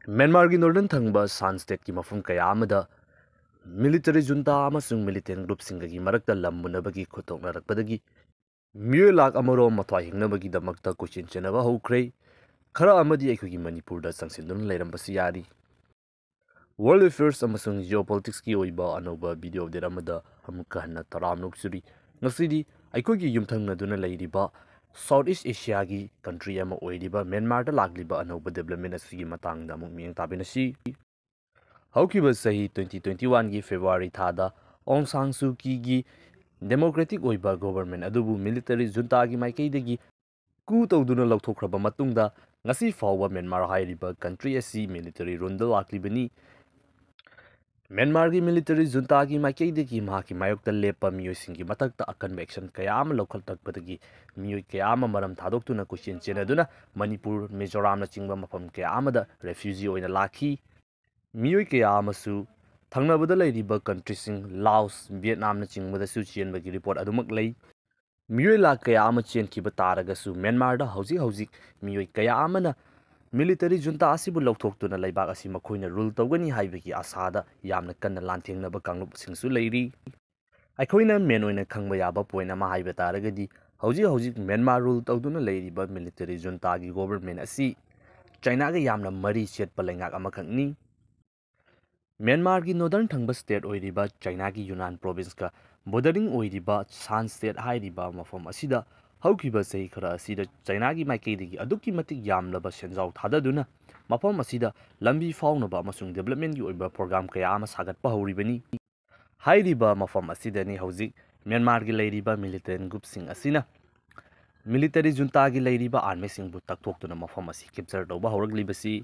Myanmar gi northern thangba San state ki mafum kaya amada military junta amasung militant group singagi marakta lammunabagi khotoknarakpadagi miyoi lak amaro mathwai hingnabagi damakta question chenaba hokre khara amadi aikhogi Manipur da sangsindun leirambasi yari world affairs amasung geopolitics ki oiba anoba video update amada amukka hanna taramnok suri ngasidi aikhogi yumthangna duna leiriba Southeast Asia gi country ama oiriba Myanmar da lagliba anoba development asigi matangda amuk miyang tabinasi Haukiba sahi 2021 gi February thada Aung San Suu Kyi gi democratic oiba government adubu military junta gi maikaidagi ku tawduna lawthokhraba matungda ngasi fawba Myanmar hairiba country asi military runda laklibani Myanmar gi military junta gi maikaidagi mahaki mayokta lepa miyoisingi matakta akanba action kaya ama lokhaltakpadagi miyoi kaya ama maram thadoktuna question chenaduna Manipur Mizoram na chingba mafam kaya amada refugee oina lakhi miyoi kaya amasu thangnabada leiriba countries Laos Vietnam na chingbada su chenbagi report adumak lei miyoi la kaya ama chenkiba taragasu Myanmar da hauzik miyoi kaya amana military junta asibu lawthoktuna leibak asi makhoina rule tawgani haibagi asada yamna kanna lanthengnaba kanglup singsu leiri aikhoina men oina khangba yaba point ama haiba taragadi hauzik Myanmar rule tawduna leiriba military junta gi government asi China ga yamna mari chetpa lengak ama khangni Myanmar gi northern thangba state oiriba China gi Yunnan province ka bordering oiriba Shan state hairiba mafam asida haukiba sei khara asida China gi maikaidagi aduki matik yamlaba senjau thadaduna mafam asida lambi faunaba amasung development gi oiba program kaya ama sagatpa hauribani hairiba mafam asida ni hauzik Myanmar gi leiriba militant group sing asina military junta gi leiriba army sing bu taktoktuna mafam asi capture tawba hauraglibasi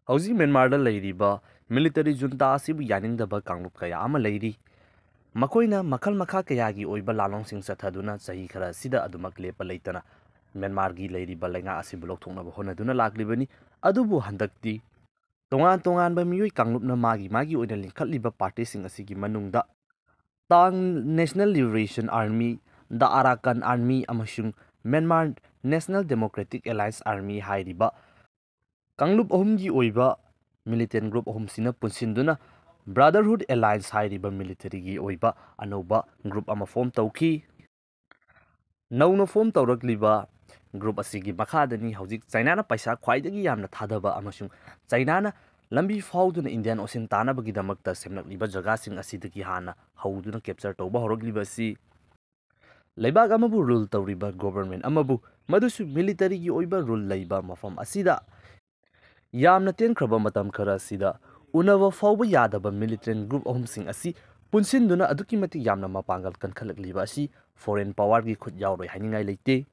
hauzik Myanmar da leiriba military junta asibu yaningdaba kanglup kaya ama leiri makoina makal makha kaya gi oiba lalong sing sathaduna sahi khara sida adumak lepa leitana Myanmar gi leiriba lenga asibu lokthoknaba honaduna laklibani adubu handakti tongan ba miyoi kanglupna magi oina linkhatliba party sing asigi manungda Tang National Liberation Army da Arakan Army amasung Myanmar National Democratic Alliance Army hairiba Kanglup ohumgi oiba militant group ohum sina punsinduna Brotherhood Alliance hairiba military gi oiba anoba group ama form tawki nauna form tawrakliba group asigi makhadani hauzik China na paisa khwaidagi yamna thadaba amasung China na lambi fauduna Indian Ocean tanabagi damakta semnakliba jaga sing asidagi hana hauduna capture tawba horogliba si leibak amabu rule tawriba government amabu madusu military gi oiba rule leiba mafam asida yamna tenkraba matam khara sida unava fawba yadaba militant group ahumsing asi punsinduna aduki matik yamna mapangal kankhalakliba asi foreign power gi khut yauroi haningai leite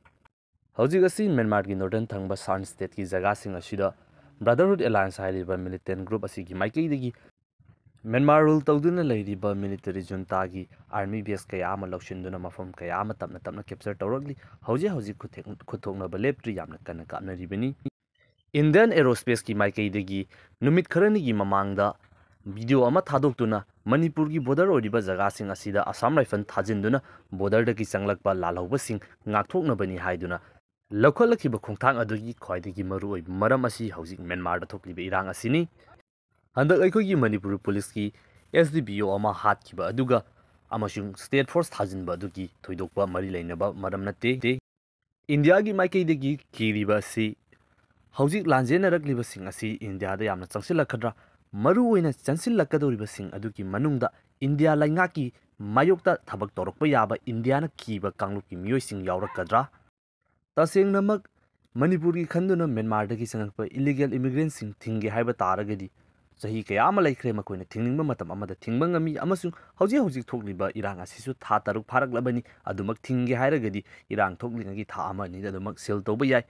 hauzik asi Myanmar gi northern thangba San state ki jaga sing asida Brotherhood Alliance hairiba militant group asi gi maikaidagi Myanmar rule tawduna leiriba military junta gi army base kaya ama lawshinduna mafam kaya ama tapna capture tawragli hauzik khuthokna baleptri yamna kanna kapnaribani Indian Aerospace ki maikaidagi numit kharani gi mamangda video ama thadokuna Manipur gi border oriba jaga sing asida Assam rifle thajinduna border da ki changlakpa lalhauba sing ngakthokna bani haiduna lokholakhiba khongthang adugi khwaidagi maru oi maram asi hauzik Myanmar da thokliba irang asini handak aikhogi Manipur police ki SDBO ama hatkiba aduga amasung state force thajinba adugi thoidokpa mari leinaba maram natte India gi maikaidagi kiriba si hauzik lanjenarakliba sing asi India da yamna changsilakadra maru oina chansilakadoriba sing aduki manungda India laingaki mayokta thabak torokpa yaba India na kiba kangluki miyoi sing yaurakadra tasengnamak Manipur gi khanduna Myanmar dagi sangakpa illegal immigrants sing thinge haiba taragadi sahi kaya ama laikhre makoina thingningba matam amada thingba ngami amasung hauzik thokliba irang asisu tha taruk pharaklabani adumak thinge hairagadi irang thoklingi tha ama ni adumak sel tawba yai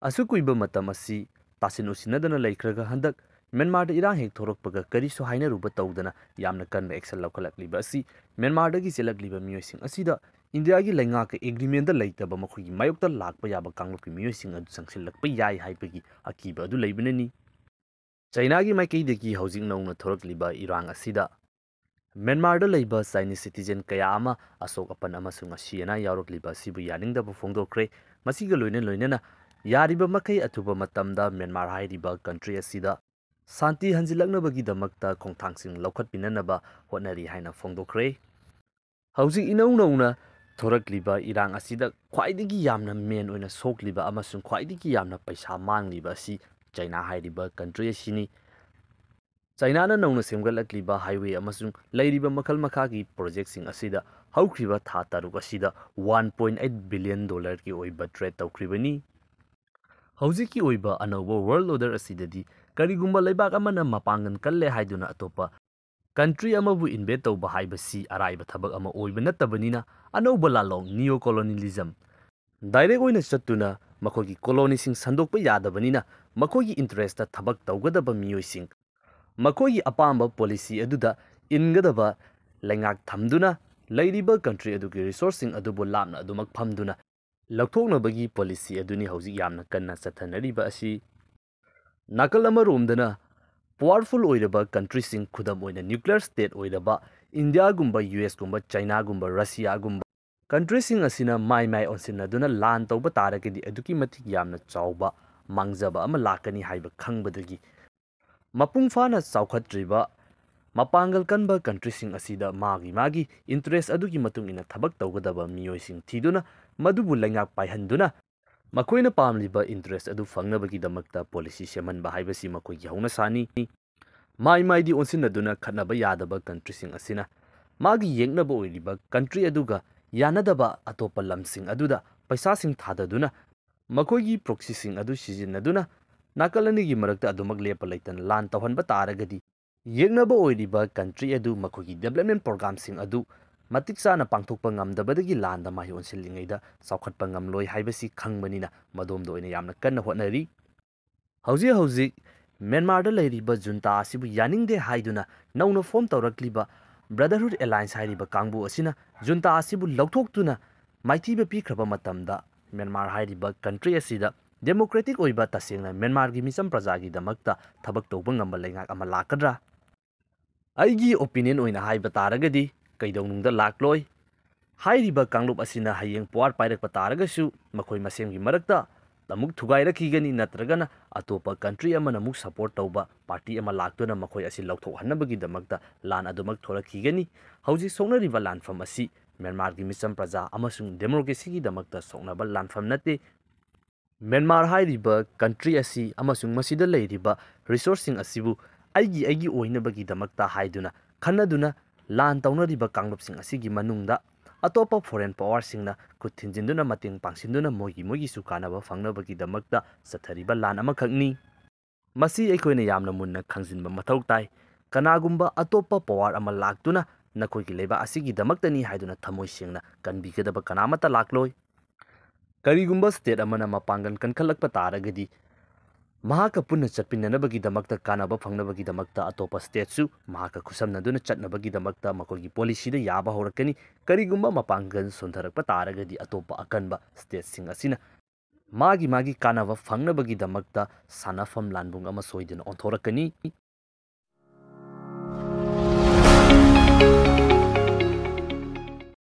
Asukuiba matam asi tasin usinadana laikraga handak Myanmar da irang hek thorokpaga karisu hainaruba tawdana yamna kanba action lawkhalakliba asi Myanmar dagi selakliba miyoising asida India gi laingaka agreement da laitaba makhugi mayokta lakpa yaba kanglukki miyoising adu sangsilakpa yai haibagi akiba adu leibanani China gi maikaidagi hauzik nauna thorokliba irang asida Myanmar da leiba Chinese citizen kaya ama asok apan amasung asiana yaurokliba sibu yaningdaba phongdokre masiga loinana ꯌꯥꯔꯤꯕ ꯃꯈꯩ ꯑꯊꯨꯕ ꯃꯇꯝꯗ Myanmar ꯍꯥꯏꯔꯤꯕ country ꯑꯁꯤꯗ ꯁꯥꯟꯇꯤ ꯍꯟꯖꯤꯜꯂꯛꯅꯕꯒꯤꯗꯃꯛꯇ ꯈꯣꯡꯊꯥꯡꯁꯤꯡ ꯂꯧꯈꯠꯄꯤꯅꯅꯕ ꯍꯣꯠꯅꯔꯤ ꯍꯥꯏꯅ ꯐꯣꯡꯗꯣꯛꯈ꯭ꯔꯦ꯫ ꯍꯧꯖꯤꯛ ꯏꯅꯧ ꯅꯧꯅ ꯊꯣꯔꯛꯂꯤꯕ ꯏꯔꯥꯡ ꯑꯁꯤꯗ ꯈ꯭ꯋꯥꯏꯗꯒꯤ ꯌꯥꯝꯅ ꯃꯦꯟ ꯑꯣꯏꯅ ꯁꯣꯛꯂꯤꯕ ꯑꯃꯁꯨꯡ ꯈ꯭ꯋꯥꯏꯗꯒꯤ ꯌꯥꯝꯅ ꯄꯩꯁꯥ ꯃꯥꯡꯂꯤꯕ ꯑꯁꯤ ꯆꯥꯏꯅꯥ ꯍꯥꯏꯔꯤꯕ ꯀꯟꯇ꯭ꯔꯤ ꯑꯁꯤꯅꯤ꯫ ꯆꯥꯏꯅꯥꯅ ꯅꯧꯅ ꯁꯦꯝꯒꯠꯂꯛꯂꯤꯕ ꯍꯥꯏꯋꯦ ꯑꯃꯁꯨꯡ ꯂꯩꯔꯤꯕ ꯃꯈꯜ ꯃꯈꯥꯒꯤ ꯄ꯭ꯔꯣꯖꯦꯛꯁꯤꯡ ꯑꯁꯤꯗ ꯍꯧꯈ꯭ꯔꯤꯕ ꯊꯥ 6 ꯑꯁꯤꯗ $1.8 ꯕꯤꯂꯤꯌꯟ ꯒꯤ ꯑꯣꯏꯕ ꯇ꯭ꯔꯦꯗ ꯇꯧꯈ꯭ꯔꯤꯕꯅꯤ꯫ ꯍꯧꯖꯤꯛꯀꯤ ꯑꯣꯏꯕ ꯑꯅꯧꯕ ꯋꯥꯔꯜꯗ ꯑꯣꯔꯗꯔ ꯑꯁꯤꯗꯗꯤ ꯀꯔꯤꯒꯨꯝꯕ ꯂꯩꯕꯥꯛ ꯑꯃꯅ ꯃꯄꯥꯡꯒꯜ ꯀꯜꯂꯦ ꯍꯥꯏꯗꯨꯅ ꯑꯇꯣꯞꯄ ꯀꯟꯇ꯭ꯔꯤ ꯑꯃꯕꯨ ꯏꯟꯚꯦꯠ ꯇꯧꯕ ꯍꯥꯏꯕꯁꯤ ꯑꯔꯥꯏꯕ ꯊꯕꯛ ꯑꯃ ꯑꯣꯏꯕ ꯅꯠꯇꯕꯅꯤꯅ ꯑꯅꯧꯕ ꯂꯥꯜꯂꯣꯡ ꯅꯤꯑꯣ ꯀꯣꯂꯣꯅꯤꯌꯦꯂꯤꯖꯝ ꯗꯥꯏꯔꯦꯛ ꯑꯣꯏꯅ ꯆꯠꯇꯨꯅ ꯃꯈꯣꯏꯒꯤ ꯀꯣꯂꯣꯅꯤꯁꯤꯡ ꯁꯟꯗꯣꯛꯄ ꯌꯥꯗꯕꯅꯤꯅ ꯃꯈꯣꯏꯒꯤ ꯏꯟꯇꯔꯦꯁꯇ ꯊꯕꯛ ꯇꯧꯒꯗꯕ ꯃꯤꯑꯣꯏꯁꯤꯡ ꯃꯈꯣꯏꯒꯤ ꯑꯄꯥꯝꯕ ꯄꯣꯂꯤꯁꯤ ꯑꯗꯨꯗ ꯏꯟꯒꯗꯕ ꯂꯩꯉꯥꯛ ꯊꯝꯗꯨꯅ ꯂꯩꯔꯤꯕ ꯀꯟꯇ꯭ꯔꯤ ꯑꯗꯨꯒꯤ ꯔꯤꯁꯣꯔꯁꯁꯤꯡ ꯑꯗꯨꯕꯨ ꯂꯥꯞꯅ ꯑꯗꯨꯃꯛ ꯐꯝꯗꯨꯅ ꯂꯧꯊꯣꯛꯅꯕꯒꯤ ꯄꯣꯂꯤꯁꯤ ꯑꯗꯨꯅꯤ ꯍꯧꯖꯤꯛ ꯌꯥꯝꯅ ꯀꯟꯅ ꯆꯠꯊꯅꯔꯤꯕ ꯑꯁꯤ꯫ ꯅꯥꯀꯜ ꯑꯃꯔꯣꯝꯗꯅ ꯄꯥꯋꯔꯐꯨꯜ ꯑꯣꯏꯔꯕ ꯀꯟꯇ꯭ꯔꯤꯁꯤꯡ ꯈꯨꯗꯝ ꯑꯣꯏꯅ ꯅ꯭ꯌꯨꯀ꯭ꯂꯤꯌꯔ ꯁ꯭ꯇꯦꯠ ꯑꯣꯏꯔꯕ ꯏꯟꯗꯤꯌꯥꯒꯨꯝꯕ ꯌꯨꯑꯦꯁꯀꯨꯝꯕ ꯆꯥꯏꯅꯥꯒꯨꯝꯕ ꯔꯁꯤꯌꯥꯒꯨꯝꯕ ꯀꯟꯇ꯭ꯔꯤꯁꯤꯡ ꯑꯁꯤꯅ ꯃꯥꯏ ꯑꯣꯟꯁꯤꯟꯅꯗꯨꯅ ꯂꯥꯟ ꯇꯧꯕ ꯇꯥꯔꯒꯗꯤ ꯑꯗꯨꯛꯀꯤ ꯃꯇꯤꯛ ꯌꯥꯝꯅ ꯆꯥꯎꯕ ꯃꯥꯡꯖꯕ ꯑꯃ ꯂꯥꯛꯀꯅꯤ ꯍꯥꯏꯕ ꯈꯪꯕꯗꯒꯤ ꯃꯄꯨꯡ ꯐꯥꯅ ꯆꯥꯎꯈꯠꯇ꯭ꯔꯤꯕ ꯃꯄꯥꯡꯒꯜ ꯀꯟꯕ ꯀꯟꯇ꯭ꯔꯤꯁꯤꯡ ꯑꯁꯤꯗ ꯃꯥꯒꯤ ꯏꯟꯇꯔꯦꯁ ꯑꯗꯨꯒꯤ ꯃꯇꯨꯡ ꯏꯟꯅ ꯊꯕꯛ ꯇꯧꯒꯗꯕ ꯃꯤꯑꯣꯏꯁꯤꯡ ꯊꯤꯗꯨꯅ ꯃꯗꯨꯕꯨ ꯂꯩꯉꯥꯛ ꯄꯥꯏꯍꯟꯗꯨꯅ ꯃꯈꯣꯏꯅ ꯄꯥꯝꯂꯤꯕ ꯏꯟꯇꯔꯦꯁ ꯑꯗꯨ ꯐꯪꯅꯕꯒꯤꯗꯃꯛꯇ ꯄꯣꯂꯤꯁꯤ ꯁꯦꯝꯍꯟꯕ ꯍꯥꯏꯕꯁꯤ ꯃꯈꯣꯏꯒꯤ ꯍꯧꯅꯁꯥꯅꯤ꯫ ꯃꯥꯏꯗꯤ ꯑꯣꯟꯁꯤꯟꯅꯗꯨꯅ ꯈꯠꯅꯕ ꯌꯥꯗꯕ ꯀꯟꯇ꯭ꯔꯤꯁꯤꯡ ꯑꯁꯤꯅ ꯃꯥꯒꯤ ꯌꯦꯛꯅꯕ ꯑꯣꯏꯔꯤꯕ ꯀꯟꯇ꯭ꯔꯤ ꯑꯗꯨꯒ ꯌꯥꯅꯗꯕ ꯑꯇꯣꯞꯄ ꯂꯝꯁꯤꯡ ꯑꯗꯨꯗ ꯄꯩꯁꯥꯁꯤꯡ ꯊꯥꯗꯗꯨꯅ ꯃꯈꯣꯏꯒꯤ ꯄ꯭ꯔꯣꯛꯁꯤꯁꯤꯡ ꯑꯗꯨ ꯁꯤꯖꯤꯟꯅꯗꯨꯅ ꯅꯥꯀꯜ ꯑꯅꯤꯒꯤ ꯃꯔꯛꯇ ꯑꯗꯨꯃꯛ ꯂꯦꯞꯄ ꯂꯩꯇꯅ ꯂꯥꯟ ꯇꯧꯍꯟꯕ ꯇꯥꯔꯒꯗꯤ ꯌꯦꯛꯅꯕ ꯑꯣꯏꯔꯤꯕ ꯀꯟꯇ꯭ꯔꯤ ꯑꯗꯨ ꯃꯈꯣꯏꯒꯤ ꯗꯦꯕꯂꯞꯃꯦꯟ ꯄ꯭ꯔꯣꯒ꯭ꯔꯥꯝꯁꯤꯡ ꯑꯗꯨ ꯃꯇꯤꯛ ꯆꯥꯅ ꯄꯥꯡꯊꯣꯛꯄ ꯉꯝꯗꯕꯗꯒꯤ ꯂꯥꯟꯗ ꯃꯥꯏ ꯑꯣꯟꯁꯤꯜꯂꯤꯉꯩꯗ ꯆꯥꯎꯈꯠꯄ ꯉꯝꯂꯣꯏ ꯍꯥꯏꯕꯁꯤ ꯈꯪꯕꯅꯤꯅ ꯃꯗꯣꯝꯗ ꯑꯣꯏꯅ ꯌꯥꯝꯅ ꯀꯟꯅ ꯍꯣꯠꯅꯔꯤ꯫ ꯍꯧꯖꯤꯛ ꯃ꯭ꯌꯥꯟꯃꯥꯔꯗ ꯂꯩꯔꯤꯕ ꯖꯨꯟꯇꯥ ꯑꯁꯤꯕꯨ ꯌꯥꯅꯤꯡꯗꯦ ꯍꯥꯏꯗꯨꯅ ꯅꯧꯅ ꯐꯣꯔꯝ ꯇꯧꯔꯛꯂꯤꯕ ꯕ꯭ꯔꯗꯔꯍꯨꯗ ꯑꯦꯂꯥꯏꯟꯁ ꯍꯥꯏꯔꯤꯕ ꯀꯥꯡꯕꯨ ꯑꯁꯤꯅ ꯖꯨꯟꯇꯥ ꯑꯁꯤꯕꯨ ꯂꯧꯊꯣꯛꯇꯨꯅ ꯃꯥꯏꯊꯤꯕ ꯄꯤꯈ꯭ꯔꯕ ꯃꯇꯝꯗ ꯃ꯭ꯌꯥꯟꯃꯥꯔ ꯍꯥꯏꯔꯤꯕ ꯀꯟꯇ꯭ꯔꯤ ꯑꯁꯤꯗ ꯗꯦꯃꯣꯀ꯭ꯔꯦꯇꯤꯛ ꯑꯣꯏꯕ ꯇꯁꯦꯡꯅ ꯃ꯭ꯌꯥꯟꯃꯥꯔꯒꯤ ꯃꯤꯆꯝ ꯄ꯭ꯔꯖꯥꯒꯤꯗꯃꯛꯇ ꯊꯕꯛ ꯇꯧꯕ ꯉꯝꯕ ꯂꯩꯉꯥꯛ ꯑꯃ ꯂꯥꯛꯀꯗ꯭ꯔꯥ? ꯑꯩꯒꯤ ꯑꯣꯄꯤꯅꯤꯌꯟ ꯑꯣꯏꯅ ꯍꯥꯏꯕ ꯇꯥꯔꯒꯗꯤ ꯀꯩꯗꯧꯅꯨꯡꯗ ꯂꯥꯛꯂꯣꯏ꯫ ꯍꯥꯏꯔꯤꯕ ꯀꯥꯡꯂꯨꯞ ꯑꯁꯤꯅ ꯍꯌꯦꯡ ꯄꯋꯥꯔ ꯄꯥꯏꯔꯛꯄ ꯇꯥꯔꯒꯁꯨ ꯃꯈꯣꯏ ꯃꯁꯦꯟꯒꯤ ꯃꯔꯛꯇ ꯑꯃꯨꯛ ꯊꯨꯒꯥꯏꯔꯛꯈꯤꯒꯅꯤ ꯅꯠꯇ꯭ꯔꯒꯅ ꯑꯇꯣꯞꯄ ꯀꯟꯇ꯭ꯔꯤ ꯑꯃꯅ ꯑꯃꯨꯛ ꯁꯄꯣꯔꯠ ꯇꯧꯕ ꯄꯥꯔꯇꯤ ꯑꯃ ꯂꯥꯛꯇꯨꯅ ꯃꯈꯣꯏ ꯑꯁꯤ ꯂꯧꯊꯣꯛꯍꯟꯅꯕꯒꯤꯗꯃꯛꯇ ꯂꯥꯟ ꯑꯗꯨꯃꯛ ꯊꯣꯔꯛꯈꯤꯒꯅꯤ꯫ ꯍꯧꯖꯤꯛ ꯁꯣꯛꯅꯔꯤꯕ ꯂꯥꯟꯐꯝ ꯑꯁꯤ ꯃ꯭ꯌꯥꯟꯃꯥꯔꯒꯤ ꯃꯤꯆꯝ ꯄ꯭ꯔꯖꯥ ꯑꯃꯁꯨꯡ ꯗꯦꯃꯣꯀ꯭ꯔꯦꯁꯤꯒꯤꯗꯃꯛꯇ ꯁꯣꯛꯅꯕ ꯂꯥꯟꯐꯝ ꯅꯠꯇꯦ꯫ ꯃ꯭ꯌꯥꯟꯃꯥꯔ ꯍꯥꯏꯔꯤꯕ ꯀꯟꯇ꯭ꯔꯤ ꯑꯁꯤ ꯑꯃꯁꯨꯡ ꯃꯁꯤꯗ ꯂꯩꯔꯤꯕ ꯔꯤꯁꯣꯔꯁꯁꯤꯡ ꯑꯁꯤꯕꯨ ꯑꯩꯒꯤ ꯑꯣꯏꯅꯕꯒꯤꯗꯃꯛꯇ ꯍꯥꯏꯗꯨꯅ ꯈꯟꯅꯗꯨꯅ ꯂꯥꯟ ꯇꯧꯅꯔꯤꯕ ꯀꯥꯡꯂꯨꯞꯁꯤꯡ ꯑꯁꯤꯒꯤ ꯃꯅꯨꯡꯗ ꯑꯇꯣꯞꯄ ꯐꯣꯔꯦꯟ ꯄꯥꯋꯔꯁꯤꯡꯅ ꯈꯨꯠ ꯊꯤꯟꯖꯤꯟꯗꯨꯅ ꯃꯇꯦꯡ ꯄꯥꯡꯁꯤꯟꯗꯨꯅ ꯃꯣꯏꯒꯤꯁꯨ ꯀꯥꯟꯅꯕ ꯐꯪꯅꯕꯒꯤꯗꯃꯛꯇ ꯆꯠꯊꯔꯤꯕ ꯂꯥꯟ ꯑꯃꯈꯛꯅꯤ꯫ ꯃꯁꯤ ꯑꯩꯈꯣꯏꯅ ꯌꯥꯝꯅ ꯃꯨꯟꯅ ꯈꯪꯖꯤꯟꯕ ꯃꯊꯧ ꯇꯥꯏ꯫ ꯀꯅꯥꯒꯨꯝꯕ ꯑꯇꯣꯞꯄ ꯄꯥꯋꯔ ꯑꯃ ꯂꯥꯛꯇꯨꯅ ꯅꯈꯣꯏꯒꯤ ꯂꯩꯕꯥꯛ ꯑꯁꯤꯒꯤꯗꯃꯛꯇꯅꯤ ꯍꯥꯏꯗꯨꯅ ꯊꯃꯣꯏ ꯁꯦꯡꯅ ꯀꯟꯕꯤꯒꯗꯕ ꯀꯅꯥꯃꯠꯇ ꯂꯥꯛꯂꯣꯏ꯫ ꯀꯔꯤꯒꯨꯝꯕ ꯁ꯭ꯇꯦꯠ ꯑꯃꯅ ꯃꯄꯥꯡꯒꯜ ꯀꯟꯈꯠꯂꯛꯄ ꯇꯥꯔꯒꯗꯤ ꯃꯍꯥꯛꯀ ꯄꯨꯟꯅ ꯆꯠꯃꯤꯟꯅꯅꯕꯒꯤꯗꯃꯛꯇ ꯀꯥꯟꯅꯕ ꯐꯪꯅꯕꯒꯤꯗꯃꯛꯇ ꯑꯇꯣꯞꯄ ꯁ꯭ꯇꯦꯠꯁꯨ ꯃꯍꯥꯛꯀ ꯈꯨꯠꯁꯝꯅꯗꯨꯅ ꯆꯠꯅꯕꯒꯤꯗꯃꯛꯇ ꯃꯈꯣꯏꯒꯤ ꯄꯣꯂꯤꯁꯤꯗ ꯌꯥꯕ ꯍꯧꯔꯛꯀꯅꯤ꯫ ꯀꯔꯤꯒꯨꯝꯕ ꯃꯄꯥꯡꯒꯜ ꯁꯣꯟꯊꯔꯛꯄ ꯇꯥꯔꯒꯗꯤ ꯑꯇꯣꯞꯄ ꯑꯀꯟꯕ ꯁ꯭ꯇꯦꯠꯁꯤꯡ ꯑꯁꯤꯅ ꯃꯥꯒꯤ ꯀꯥꯟꯅꯕ ꯐꯪꯅꯕꯒꯤꯗꯃꯛꯇ ꯁꯥꯟꯅꯐꯝ ꯂꯥꯟꯕꯨꯡ ꯑꯃ ꯁꯣꯏꯗꯅ ꯑꯣꯟꯊꯣꯔꯛꯀꯅꯤ꯫